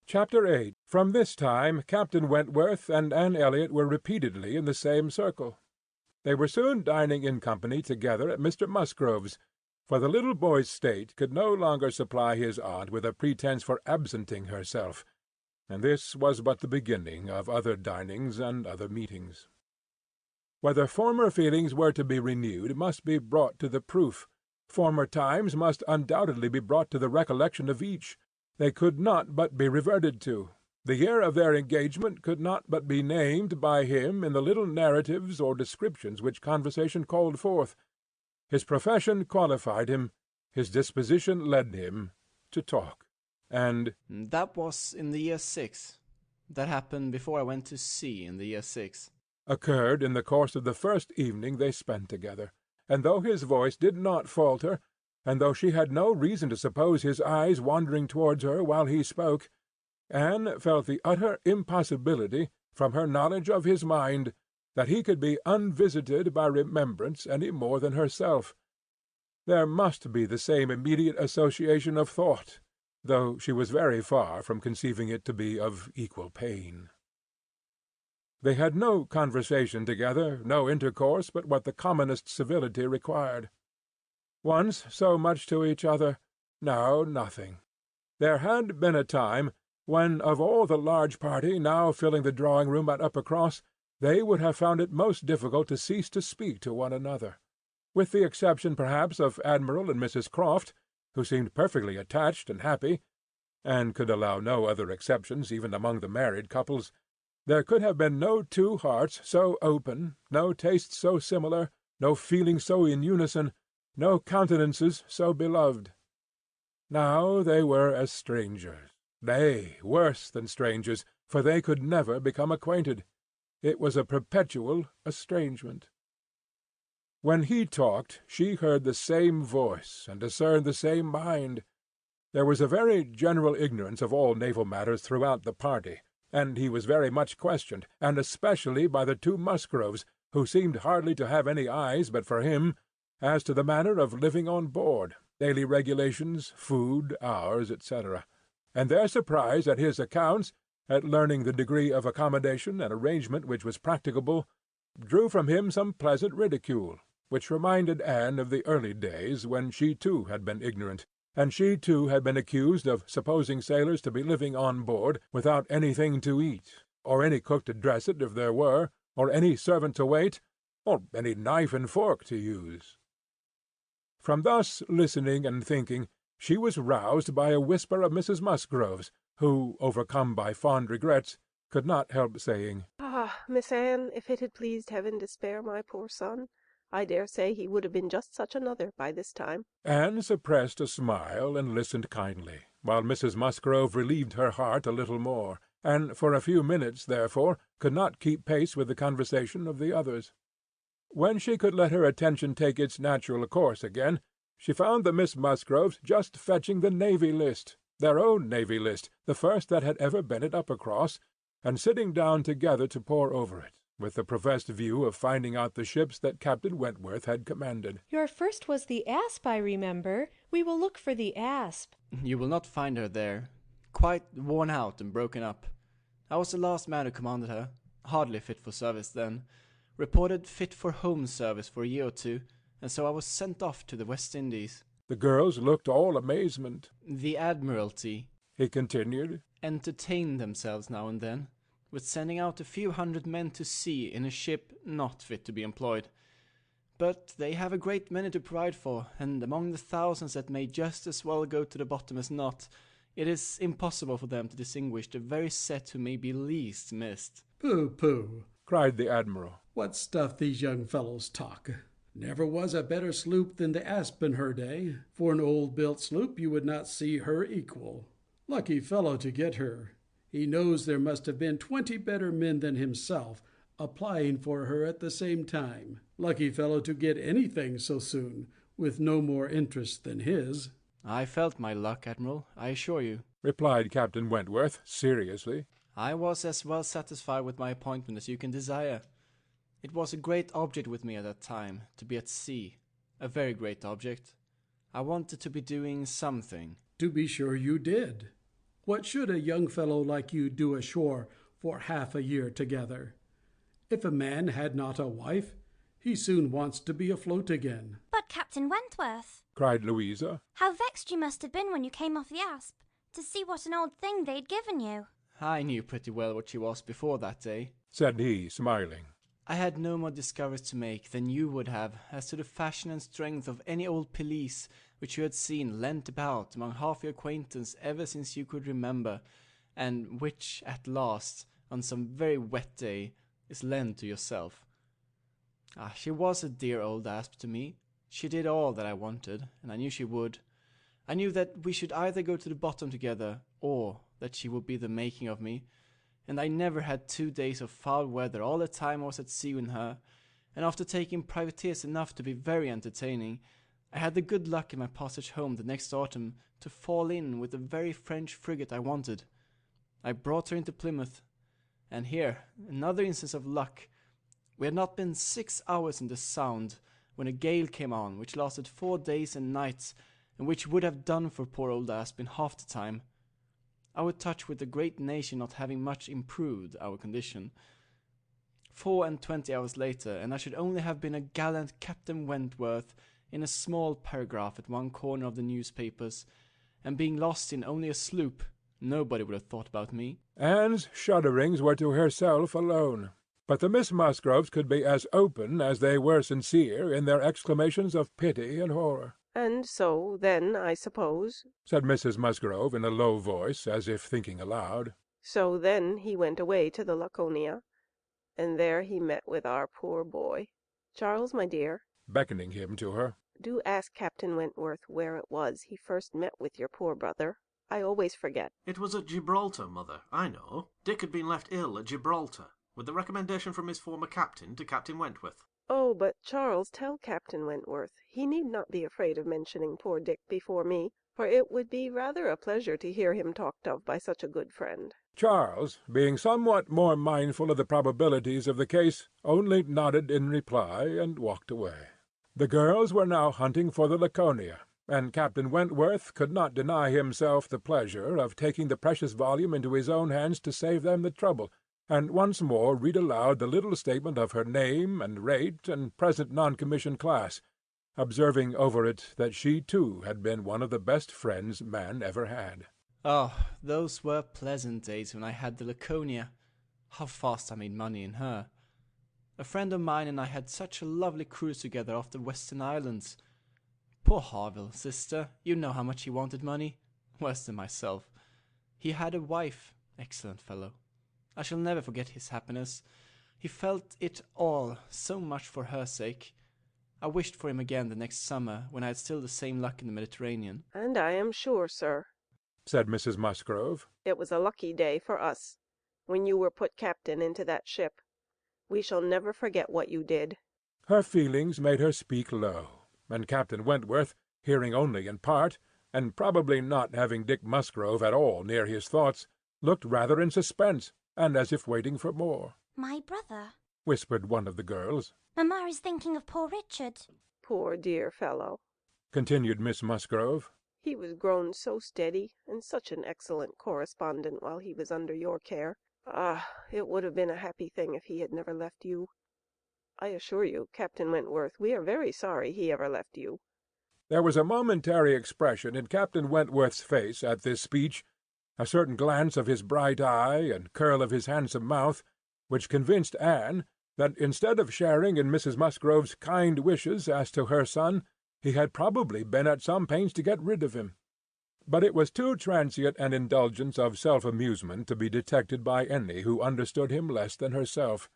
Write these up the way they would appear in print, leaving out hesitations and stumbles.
Chapter 8. From this time Captain Wentworth and Anne Elliot were repeatedly in the same circle. They were soon dining in company together at Mr. Musgrove's, for the little boy's state could no longer supply his aunt with a pretence for absenting herself, and this was but the beginning of other dinings and other meetings. Whether former feelings were to be renewed must be brought to the proof. Former times must undoubtedly be brought to the recollection of each. They could not but be reverted to. The year of their engagement could not but be named by him in the little narratives or descriptions which conversation called forth. His profession qualified him, his disposition led him to talk, and "That was in the year 6. That happened before I went to sea in the year 6. Occurred in the course of the first evening they spent together, and though his voice did not falter, and though she had no reason to suppose his eyes wandering towards her while he spoke, Anne felt the utter impossibility, from her knowledge of his mind, that he could be unvisited by remembrance any more than herself. There must be the same immediate association of thought, though she was very far from conceiving it to be of equal pain. They had no conversation together, no intercourse but what the commonest civility required. Once so much to each other, now nothing. There had been a time when, of all the large party now filling the drawing-room at Uppercross, they would have found it most difficult to cease to speak to one another, with the exception perhaps of Admiral and Mrs. Croft, who seemed perfectly attached and happy, and could allow no other exceptions even among the married couples. There could have been no two hearts so open, no tastes so similar, no feelings so in unison, no countenances so beloved. Now they were as strangers, nay, worse than strangers, for they could never become acquainted. It was a perpetual estrangement. When he talked, she heard the same voice, and discerned the same mind. There was a very general ignorance of all naval matters throughout the party, and he was very much questioned, and especially by the two Musgroves, who seemed hardly to have any eyes but for him, as to the manner of living on board, daily regulations, food, hours, etc., and their surprise at his accounts, at learning the degree of accommodation and arrangement which was practicable, drew from him some pleasant ridicule, which reminded Anne of the early days when she too had been ignorant, and she too had been accused of supposing sailors to be living on board without anything to eat, or any cook to dress it if there were, or any servant to wait, or any knife and fork to use. From thus listening and thinking, she was roused by a whisper of Mrs. Musgrove's, who, overcome by fond regrets, could not help saying, "Ah, Miss Anne, if it had pleased Heaven to spare my poor son, I dare say he would have been just such another by this time." Anne suppressed a smile and listened kindly, while Mrs. Musgrove relieved her heart a little more, and for a few minutes, therefore, could not keep pace with the conversation of the others. When she could let her attention take its natural course again, she found the Miss Musgroves just fetching the Navy List, their own Navy List, the first that had ever been at Uppercross, and sitting down together to pore over it, with the professed view of finding out the ships that Captain Wentworth had commanded. "Your first was the Asp, I remember. We will look for the Asp." You will not find her there. Quite worn out and broken up. I was the last man who commanded her. Hardly fit for service then. Reported fit for home service for a year or two, and so I was sent off to the West Indies. The girls looked all amazement. The Admiralty, He continued, entertained themselves now and then, with sending out a few hundred men to sea in a ship not fit to be employed. But they have a great many to provide for, and among the thousands that may just as well go to the bottom as not, it is impossible for them to distinguish the very set who may be least missed. "Pooh, pooh!" cried the Admiral. "What stuff these young fellows talk! Never was a better sloop than the Asp in her day. For an old-built sloop you would not see her equal. Lucky fellow to get her. He knows there must have been 20 better men than himself applying for her at the same time. Lucky fellow to get anything so soon, with no more interest than his." I felt my luck, Admiral, I assure you, replied Captain Wentworth, seriously. I was as well satisfied with my appointment as you can desire. It was a great object with me at that time, to be at sea. A very great object. I wanted to be doing something. "To be sure you did. What should a young fellow like you do ashore for half a year together? If a man had not a wife, he soon wants to be afloat again. But Captain Wentworth, cried Louisa, how vexed you must have been when you came off the Asp, to see what an old thing they'd given you. I knew pretty well what she was before that day, said he, smiling. I had no more discoveries to make than you would have as to the fashion and strength of any old pelisse which you had seen lent about among half your acquaintance ever since you could remember, and which at last, on some very wet day, is lent to yourself. She was a dear old asp to me. She did all that I wanted, and I knew she would. I knew that we should either go to the bottom together, or that she would be the making of me, and I never had 2 days of foul weather all the time I was at sea with her, and after taking privateers enough to be very entertaining, I had the good luck in my passage home the next autumn to fall in with the very French frigate I wanted. I brought her into Plymouth, and here, another instance of luck. We had not been 6 hours in the Sound when a gale came on, which lasted 4 days and nights, and which would have done for poor old Asp in half the time. Our touch with the great nation not having much improved our condition. 24 hours later, and I should only have been a gallant Captain Wentworth in a small paragraph at one corner of the newspapers, and being lost in only a sloop, nobody would have thought about me. Anne's shudderings were to herself alone, but the Miss Musgroves could be as open as they were sincere in their exclamations of pity and horror. And so, then, I suppose, said Mrs. Musgrove in a low voice, as if thinking aloud. So then he went away to the Laconia, and there he met with our poor boy. Charles, my dear, beckoning him to her, do ask Captain Wentworth where it was he first met with your poor brother. I always forget. It was at Gibraltar, Mother, I know. Dick had been left ill at Gibraltar, with the recommendation from his former captain to Captain Wentworth. Oh, but Charles, tell Captain Wentworth he need not be afraid of mentioning poor Dick before me, for it would be rather a pleasure to hear him talked of by such a good friend. Charles, being somewhat more mindful of the probabilities of the case, only nodded in reply and walked away. The girls were now hunting for the Laconia, and Captain Wentworth could not deny himself the pleasure of taking the precious volume into his own hands to save them the trouble, and once more read aloud the little statement of her name and rate and present non-commissioned class, observing over it that she too had been one of the best friends man ever had. Oh, those were pleasant days when I had the Laconia. How fast I made money in her. A friend of mine and I had such a lovely cruise together off the Western Islands. Poor Harville, sister, you know how much he wanted money. Worse than myself. He had a wife, excellent fellow. I shall never forget his happiness. He felt it all so much for her sake. I wished for him again the next summer, when I had still the same luck in the Mediterranean. And I am sure, sir, said Mrs. Musgrove, it was a lucky day for us, when you were put captain into that ship. We shall never forget what you did. Her feelings made her speak low, and Captain Wentworth, hearing only in part, and probably not having Dick Musgrove at all near his thoughts, looked rather in suspense, and as if waiting for more. My brother, whispered one of the girls. Mamma is thinking of poor Richard. Poor dear fellow, continued Miss Musgrove. He was grown so steady, and such an excellent correspondent while he was under your care. Ah, it would have been a happy thing if he had never left you. I assure you, Captain Wentworth, we are very sorry he ever left you. There was a momentary expression in Captain Wentworth's face at this speech, a certain glance of his bright eye and curl of his handsome mouth, which convinced Anne that instead of sharing in Mrs. Musgrove's kind wishes as to her son, he had probably been at some pains to get rid of him. But it was too transient an indulgence of self-amusement to be detected by any who understood him less than herself.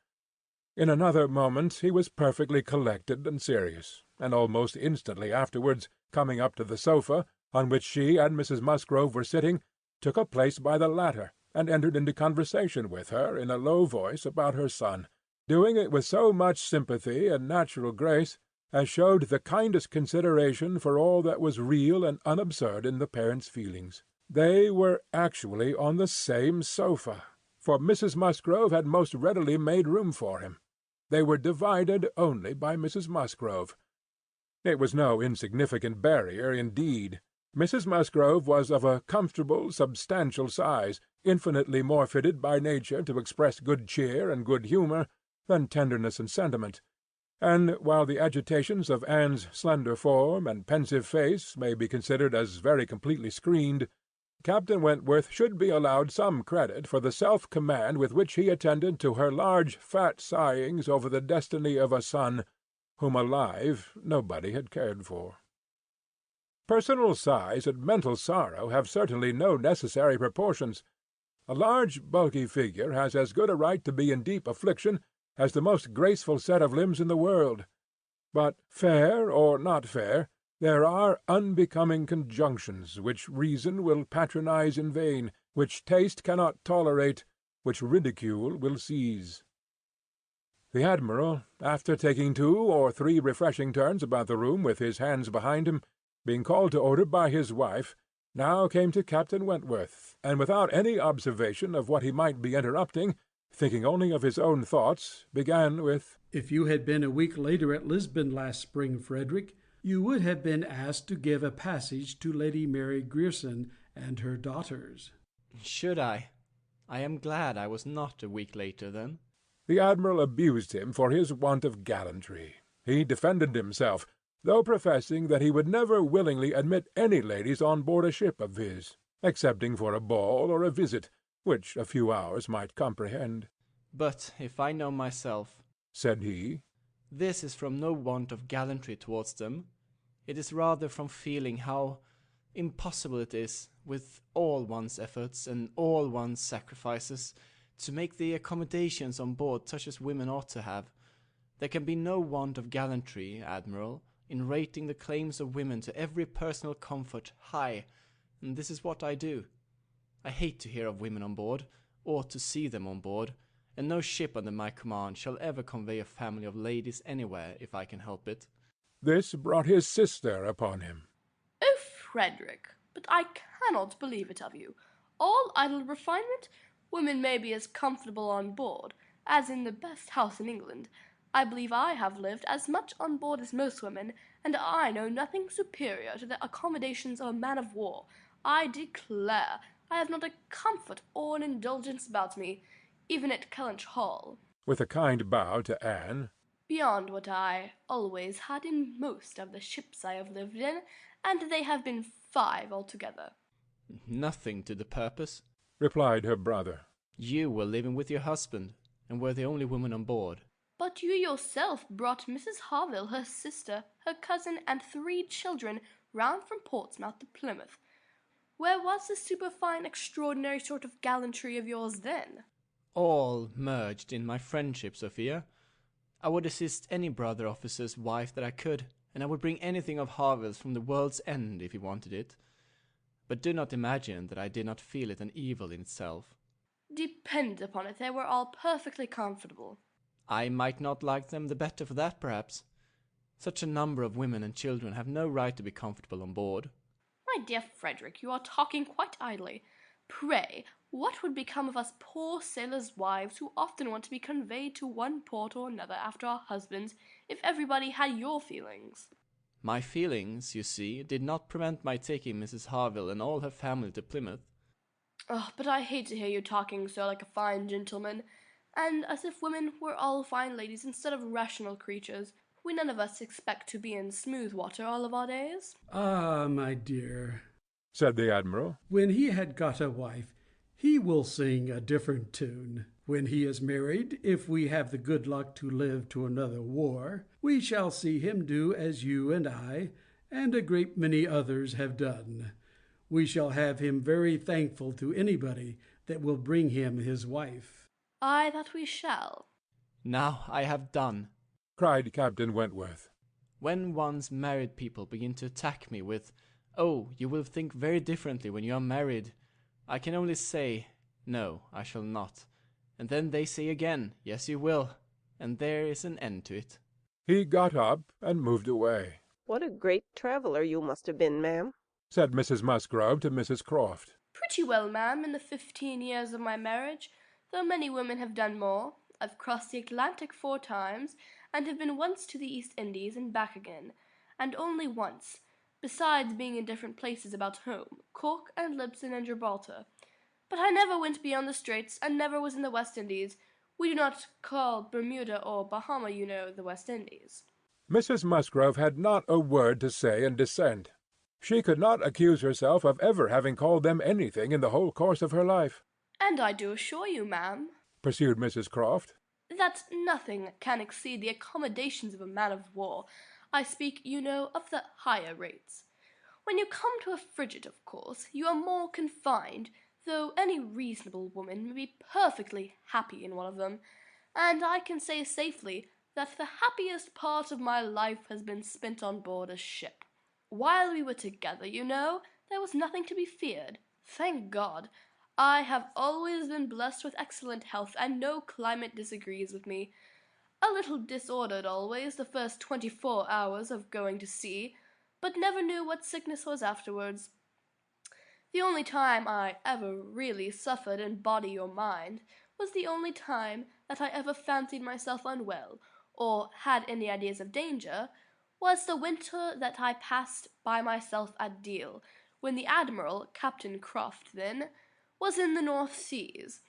In another moment he was perfectly collected and serious, and almost instantly afterwards, coming up to the sofa, on which she and Mrs. Musgrove were sitting, took a place by the latter, and entered into conversation with her in a low voice about her son, doing it with so much sympathy and natural grace as showed the kindest consideration for all that was real and unabsurd in the parents' feelings. They were actually on the same sofa, for Mrs. Musgrove had most readily made room for him. They were divided only by Mrs. Musgrove. It was no insignificant barrier, indeed, Mrs. Musgrove was of a comfortable, substantial size, infinitely more fitted by nature to express good cheer and good humour than tenderness and sentiment, and while the agitations of Anne's slender form and pensive face may be considered as very completely screened, Captain Wentworth should be allowed some credit for the self-command with which he attended to her large fat sighings over the destiny of a son whom alive nobody had cared for. Personal size and mental sorrow have certainly no necessary proportions. A large bulky figure has as good a right to be in deep affliction as the most graceful set of limbs in the world. But, fair or not fair, there are unbecoming conjunctions which reason will patronize in vain, which taste cannot tolerate, which ridicule will seize. The Admiral, after taking 2 or 3 refreshing turns about the room with his hands behind him, being called to order by his wife, now came to Captain Wentworth, and without any observation of what he might be interrupting, thinking only of his own thoughts, began with, "If you had been a week later at Lisbon last spring, Frederick, you would have been asked to give a passage to Lady Mary Grierson and her daughters." Should I? I am glad I was not a week later, then. The Admiral abused him for his want of gallantry. He defended himself, though professing that he would never willingly admit any ladies on board a ship of his, excepting for a ball or a visit, which a few hours might comprehend. "But if I know myself," said he, "this is from no want of gallantry towards them. It is rather from feeling how impossible it is, with all one's efforts and all one's sacrifices, to make the accommodations on board such as women ought to have. There can be no want of gallantry, Admiral, in rating the claims of women to every personal comfort high, and this is what I do. I hate to hear of women on board, or to see them on board, and no ship under my command shall ever convey a family of ladies anywhere if I can help it." This brought his sister upon him. "Oh, Frederick, but I cannot believe it of you. All idle refinement? Women may be as comfortable on board as in the best house in England. I believe I have lived as much on board as most women, and I know nothing superior to the accommodations of a man-of-war. I declare I have not a comfort or an indulgence about me, even at Kellynch Hall," with a kind bow to Anne, "beyond what I always had in most of the ships I have lived in, and they have been 5 altogether." "Nothing to the purpose," replied her brother. "You were living with your husband, and were the only woman on board." "But you yourself brought Mrs. Harville, her sister, her cousin, and 3 children round from Portsmouth to Plymouth. Where was the superfine, extraordinary sort of gallantry of yours then?" "All merged in my friendship, Sophia. I would assist any brother officer's wife that I could, and I would bring anything of Harville's from the world's end if he wanted it. But do not imagine that I did not feel it an evil in itself." "Depend upon it, they were all perfectly comfortable." "I might not like them the better for that, perhaps. Such a number of women and children have no right to be comfortable on board." "My dear Frederick, you are talking quite idly. Pray, what would become of us poor sailors' wives who often want to be conveyed to one port or another after our husbands, if everybody had your feelings?" My feelings, you see, did not prevent my taking Mrs. Harville and all her family to Plymouth. "Oh, but I hate to hear you talking so like a fine gentleman, and as if women were all fine ladies instead of rational creatures. We none of us expect to be in smooth water all of our days." "Ah, my dear," said the Admiral, "when he had got a wife, he will sing a different tune. When he is married, if we have the good luck to live to another war, we shall see him do as you and I, and a great many others, have done. We shall have him very thankful to anybody that will bring him his wife." "Ay, that we shall." "Now I have done," cried Captain Wentworth. "When once married people begin to attack me with, 'Oh, you will think very differently when you are married,' I can only say, 'No, I shall not.' And then they say again, 'Yes, you will,' and there is an end to it." He got up and moved away. "What a great traveller you must have been, ma'am," said Mrs. Musgrove to Mrs. Croft. "Pretty well, ma'am, in the 15 years of my marriage, though many women have done more. I've crossed the Atlantic 4 times, and have been once to the East Indies and back again, and only once. besides being in different places about home, Cork and Libsyn and Gibraltar. But I never went beyond the Straits, and never was in the West Indies. We do not call Bermuda or Bahama, you know, the West Indies." Mrs. Musgrove had not a word to say in dissent. She could not accuse herself of ever having called them anything in the whole course of her life. "And I do assure you, ma'am," pursued Mrs. Croft, "that nothing can exceed the accommodations of a man-of-war. I speak, you know, of the higher rates. When you come to a frigate, of course, you are more confined, though any reasonable woman may be perfectly happy in one of them, and I can say safely that the happiest part of my life has been spent on board a ship. While we were together, you know, there was nothing to be feared. Thank God! I have always been blessed with excellent health, and no climate disagrees with me. A little disordered always the first 24 hours of going to sea, but never knew what sickness was afterwards. The only time I ever really suffered in body or mind was the only time that I ever fancied myself unwell, or had any ideas of danger, was the winter that I passed by myself at Deal, when the Admiral, Captain Croft then, was in the North Seas.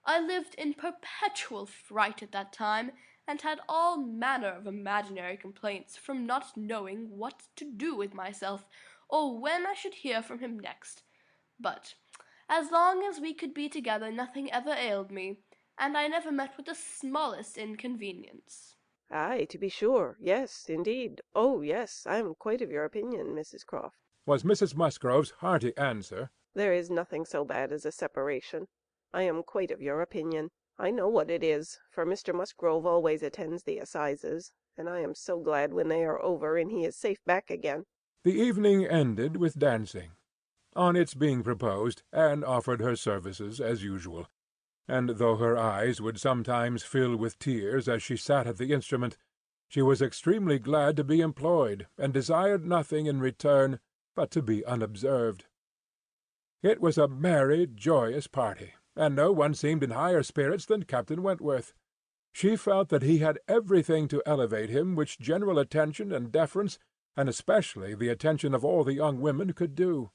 I lived in perpetual fright at that time, and had all manner of imaginary complaints from not knowing what to do with myself, or when I should hear from him next. But as long as we could be together, nothing ever ailed me, and I never met with the smallest inconvenience." "Ay, to be sure. Yes, indeed. Oh, yes, I am quite of your opinion, Mrs. Croft," was Mrs. Musgrove's hearty answer. "There is nothing so bad as a separation. I am quite of your opinion. I know what it is, for Mr. Musgrove always attends the assizes, and I am so glad when they are over and he is safe back again." The evening ended with dancing. On its being proposed, Anne offered her services as usual, and though her eyes would sometimes fill with tears as she sat at the instrument, she was extremely glad to be employed, and desired nothing in return but to be unobserved. It was a merry, joyous party, and no one seemed in higher spirits than Captain Wentworth. She felt that he had everything to elevate him which general attention and deference, and especially the attention of all the young women, could do.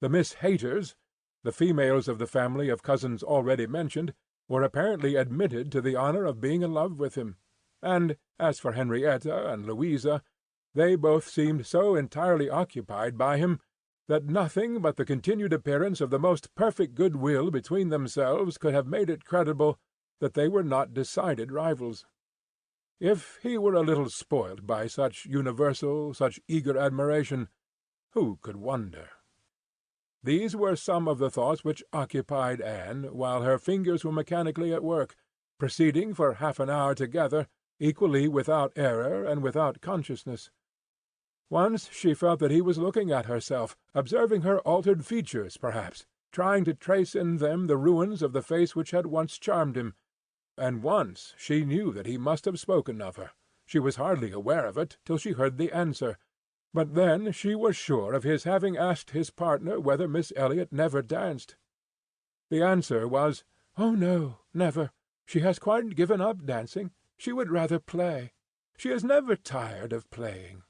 The Miss Hayters, the females of the family of cousins already mentioned, were apparently admitted to the honour of being in love with him, and as for Henrietta and Louisa, they both seemed so entirely occupied by him that nothing but the continued appearance of the most perfect good-will between themselves could have made it credible that they were not decided rivals. If he were a little spoilt by such universal, such eager admiration, who could wonder? These were some of the thoughts which occupied Anne, while her fingers were mechanically at work, proceeding for half an hour together, equally without error and without consciousness. Once she felt that he was looking at herself, observing her altered features, perhaps, trying to trace in them the ruins of the face which had once charmed him, and once she knew that he must have spoken of her. She was hardly aware of it till she heard the answer, but then she was sure of his having asked his partner whether Miss Elliot never danced. The answer was, "Oh, no, never. She has quite given up dancing. She would rather play. She is never tired of playing."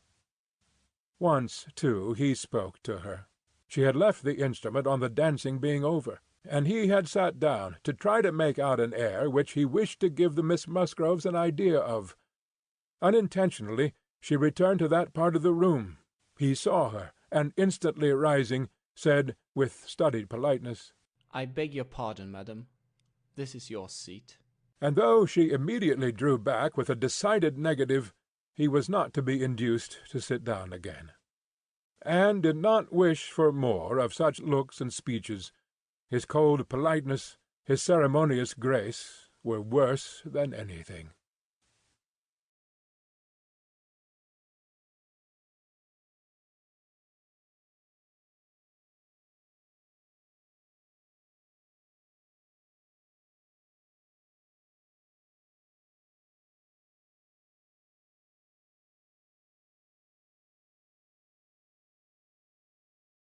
Once, too, he spoke to her. She had left the instrument on the dancing being over, and he had sat down to try to make out an air which he wished to give the Miss Musgroves an idea of. Unintentionally she returned to that part of the room. He saw her, and instantly rising, said, with studied politeness, "I beg your pardon, madam. This is your seat." And though she immediately drew back with a decided negative, he was not to be induced to sit down again. Anne did not wish for more of such looks and speeches. His cold politeness, his ceremonious grace, were worse than anything.